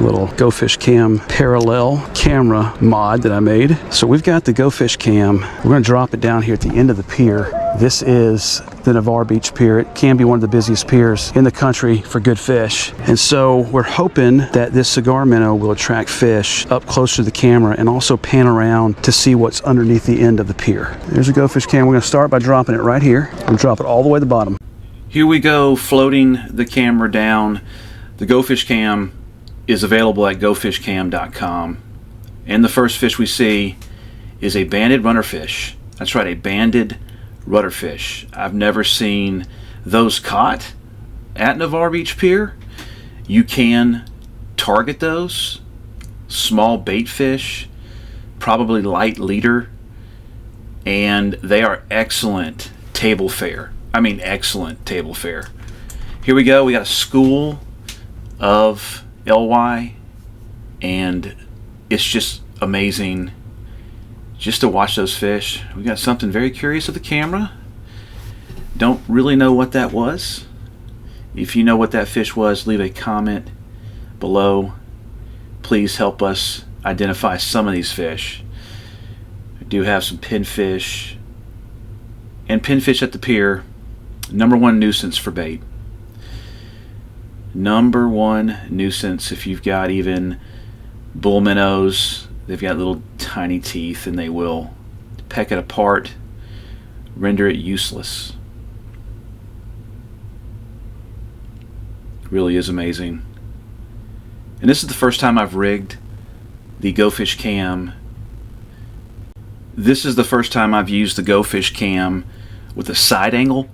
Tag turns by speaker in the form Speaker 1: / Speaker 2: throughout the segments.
Speaker 1: little GoFish Cam parallel camera mod that I made. So we've got the GoFish Cam. We're going to drop it down here at the end of the pier. This is the Navarre Beach Pier. It can be one of the busiest piers in the country for good fish. And so we're hoping that this cigar minnow will attract fish up close to the camera and also pan around to see what's underneath the end of the pier. There's a GoFish Cam. We're going to start by dropping it right here. We'll drop it all the way to the bottom. Here we go, floating the camera down. The GoFish Cam is available at gofishcam.com. And the first fish we see is a banded runnerfish. That's right, a banded rudderfish. I've never seen those caught at Navarre Beach Pier. You can target those. Small bait fish, probably light leader, and they are excellent table fare. I mean excellent table fare. Here we go, we got a school of LY, and it's just amazing just to watch those fish. We got something very curious of the camera. Don't really know what that was. If you know what that fish was, leave a comment below. Please help us identify some of these fish. We do have some pinfish, and pinfish at the pier, #1 nuisance for bait. #1 nuisance. If you've got even bull minnows, they've got little tiny teeth and they will peck it apart, render it useless. It really is amazing. And this is the first time I've rigged the GoFish Cam. This is the first time I've used the GoFish Cam with a side angle.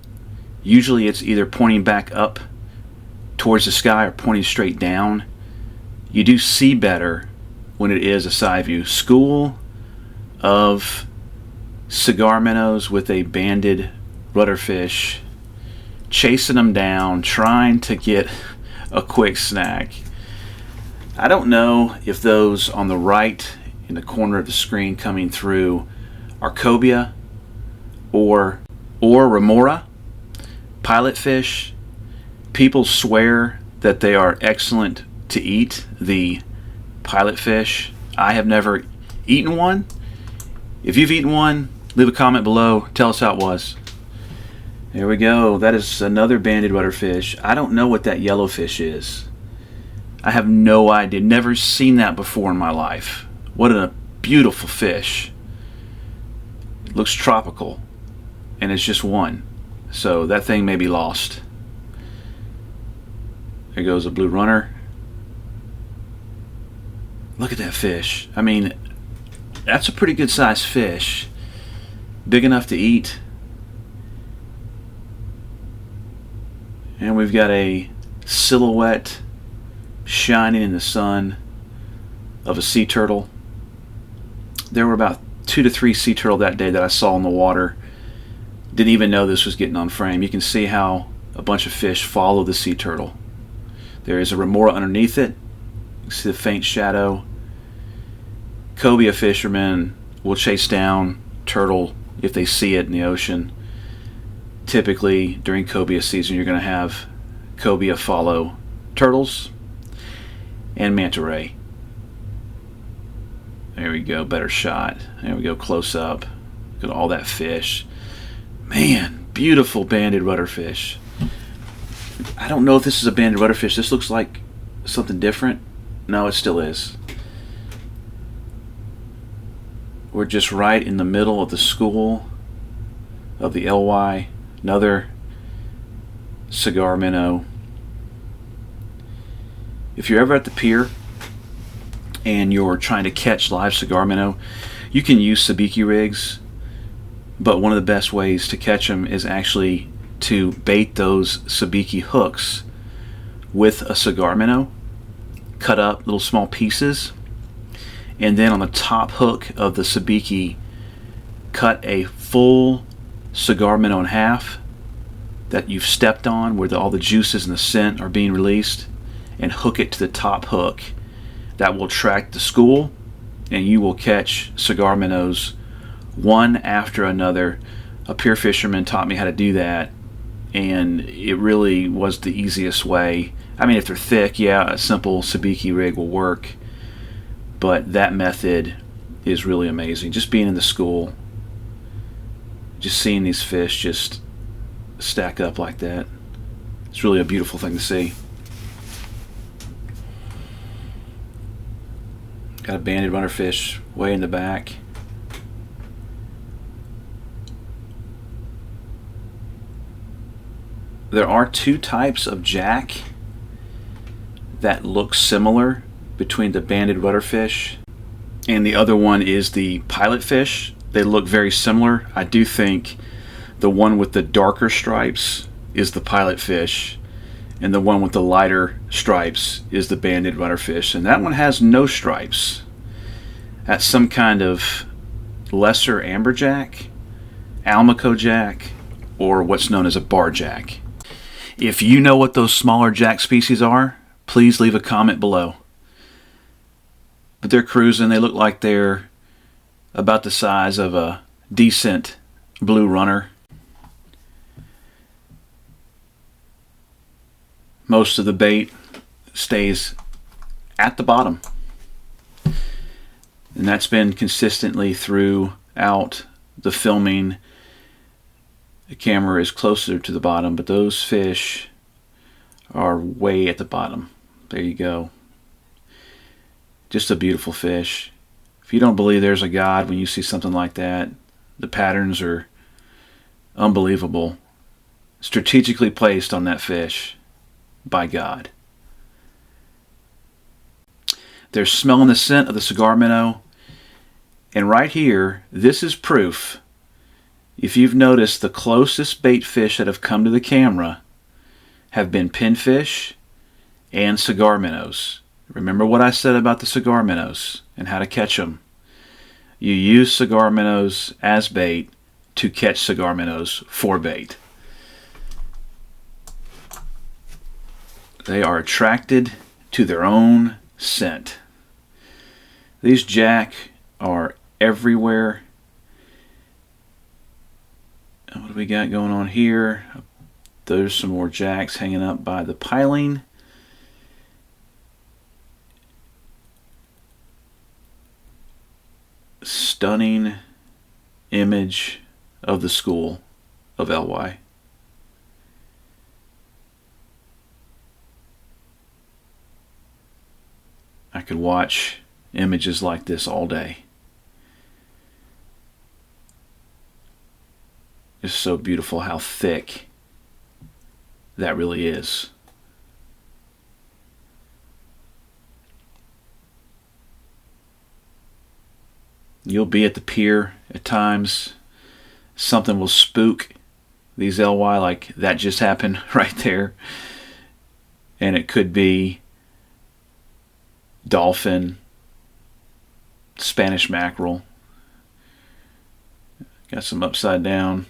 Speaker 1: Usually it's either pointing back up towards the sky or pointing straight down. You do see better when it is a side view. School of cigar minnows with a banded rudderfish, chasing them down, trying to get a quick snack. I don't know if those on the right in the corner of the screen coming through are cobia or remora, pilot fish. People swear that they are excellent to eat, the pilot fish. I have never eaten one. If you've eaten one, leave a comment below. Tell us how it was. There we go. That is another banded rudderfish. I don't know what that yellow fish is. I have no idea. Never seen that before in my life. What a beautiful fish. It looks tropical, and it's just one. So that thing may be lost. There goes a blue runner. Look at that fish. I mean, that's a pretty good sized fish. Big enough to eat. And we've got a silhouette shining in the sun of a sea turtle. There were about 2 to 3 sea turtle that day that I saw in the water. Didn't even know this was getting on frame. You can see how a bunch of fish follow the sea turtle. There is a remora underneath it. You can see the faint shadow. Cobia fishermen will chase down turtle if they see it in the ocean. Typically during cobia season you're going to have cobia follow turtles and manta ray. There we go, better shot. There we go, close up. Look at all that fish. Man, beautiful banded rudderfish. I don't know if this is a banded rudderfish. This looks like something different. No, it still is. We're just right in the middle of the school of the LY. Another cigar minnow. If you're ever at the pier and you're trying to catch live cigar minnow, you can use sabiki rigs, but one of the best ways to catch them is actually to bait those sabiki hooks with a cigar minnow, cut up little small pieces, and then on the top hook of the sabiki cut a full cigar minnow in half that you've stepped on where all the juices and the scent are being released, and hook it to the top hook. That will attract the school and you will catch cigar minnows one after another. A pier fisherman taught me how to do that, and it really was the easiest way. I mean, if they're thick, yeah, a simple sabiki rig will work, but that method is really amazing. Just being in the school, just seeing these fish just stack up like that, it's really a beautiful thing to see. Got a banded runnerfish way in the back. There are two types of jack that look similar between the banded rudderfish and the other one is the pilot fish. They look very similar. I do think the one with the darker stripes is the pilot fish and the one with the lighter stripes is the banded rudderfish, and that one has no stripes. That's some kind of lesser amberjack, almaco jack, or what's known as a barjack. If you know what those smaller jack species are, please leave a comment below. But they're cruising. They look like they're about the size of a decent blue runner. Most of the bait stays at the bottom. And that's been consistently throughout the filming. The camera is closer to the bottom, but those fish are way at the bottom. There you go. Just a beautiful fish. If you don't believe there's a God when you see something like that, the patterns are unbelievable. Strategically placed on that fish by God. They're smelling the scent of the cigar minnow. And right here, this is proof. If you've noticed, the closest bait fish that have come to the camera have been pinfish and cigar minnows. Remember what I said about the cigar minnows and how to catch them. You use cigar minnows as bait to catch cigar minnows for bait. They are attracted to their own scent. These jack are everywhere. What do we got going on here? There's some more jacks hanging up by the piling. Stunning image of the school of LY. I could watch images like this all day. It's so beautiful how thick that really is. You'll be at the pier at times. Something will spook these LY, like that just happened right there. And it could be dolphin, Spanish mackerel. Got some upside down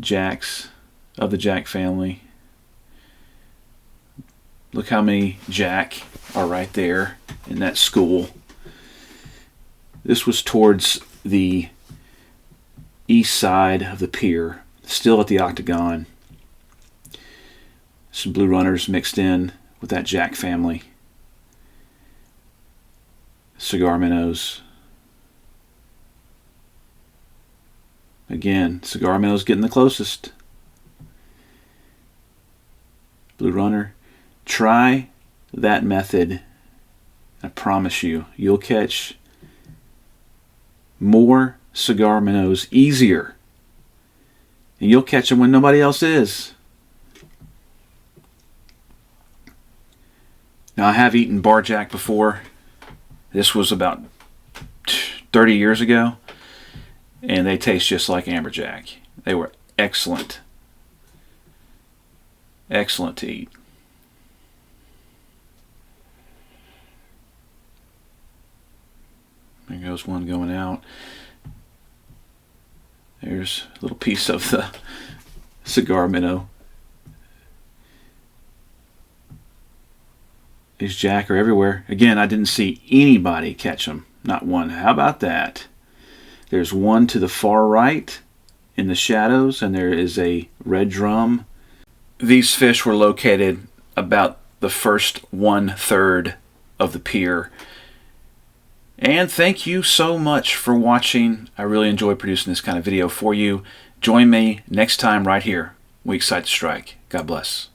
Speaker 1: jacks of the jack family. Look how many jack are right there in that school. This was towards the east side of the pier, still at the octagon. Some blue runners mixed in with that jack family. Cigar minnows. Again, cigar minnows getting the closest. Blue runner. Try that method. I promise you, you'll catch more cigar minnows easier. And you'll catch them when nobody else is. Now, I have eaten barjack before. This was about 30 years ago. And they taste just like amberjack. They were excellent. Excellent to eat. There goes one going out. There's a little piece of the cigar minnow. These jack are everywhere. Again, I didn't see anybody catch them. Not one. How about that? There's one to the far right in the shadows, and there is a red drum. These fish were located about the first 1/3 of the pier. And thank you so much for watching. I really enjoy producing this kind of video for you. Join me next time right here. We Excite to Strike. God bless.